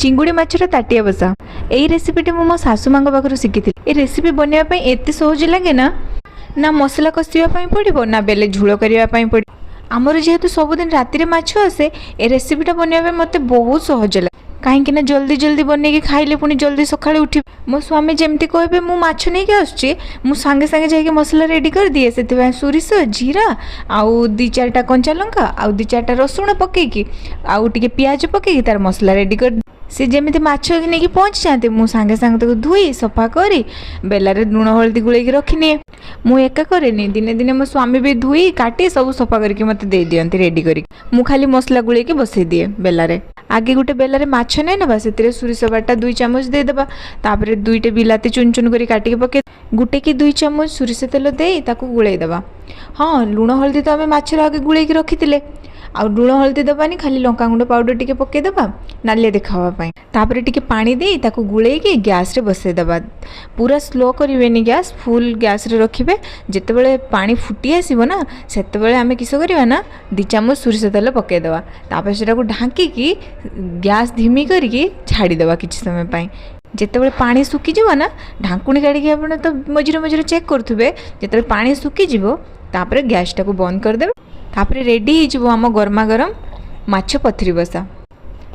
चिंगुड़ी माछर ताटिया बसा यही रेसिपीटी मो सासू माँ पाखु शिखी ये रेसिपी बनवाई एत सहज लगे ना मसला कषापी पड़ो ना बेले झोल करने पड़ो। आमर जेहेतु सबुदिन राति माछ आसे ए रेसिपीटा बनवाई मत बहुत सहज लगे कहीं जल्दी जल्दी बनई खाइले पुणी जल्दी सका उठ मो स्वामी जमती कहे मु माछ नहीं आसुची मु सांगे सांगे जाके मसला रेडी कर दिए से सोरिष जीरा आउ दी चारटा कंचा लंका आउ दी चारटा रसुण पकईकी आउ टिके पियाज पकईकी तार मसला रेडी कर सी जमी माछ नहीं पहुँची जाते मु सांगे सांगे धोई सफा करी बेलारे लुण हलदी गुड़े रखिनी मु एका करेनी दिने दिने मो स्वामी भी धोई काटी सब सफा करके मते दे दियंती रेडी करी मु खाली मसला गुड़े बसई दिए बेलारे आगे गोटे बेलारे माछ नहीं ना से सोरिष बाटा 2 चामच देदेबा तापर 2टे बिलाती चुन चुन कर काटिके पके गोटे कि 2 चामच सोरिष तेल दे ताकू गुड़े देबा। हाँ लुण हलदी तो आम माछर आगे गुड़े रखी आ लुण हलदी दबानी खाली लंकागुंड पाउडर टिके पकेदेबा नालिया देखावाई तापर टिके पानी दे ताकू गुड़े गैस रे बसई देबा पूरा स्लो करेनि गैस फुल गैस रे रखिबे जेतेबेले पानी फुटी आसीबो ना सेतेबेले आमे किस करबा ना 2 चामच सोरिष तेल पकेदेबा तापर सेटाको ढांकी गैस धीमी करके छाड़ी देबा किछि समय पई जितेबाला पानी सुखीज ना ढाकुणी काढ़ी आप तो मझे मझे चेक करुवे जिते पानी सुखीज तापर गैस टाक बंद करदे तापर रेडी हो आम गरमा गरम माछ पथरी बसा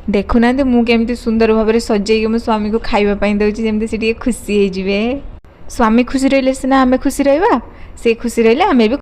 देखुना मुझे सुंदर भाव में सजेक मो स्वामी को खावाई दूसरी जमी से खुशी हो स्वामी खुशी रही सीना आम खुशी रहा से खुशी रही आम भी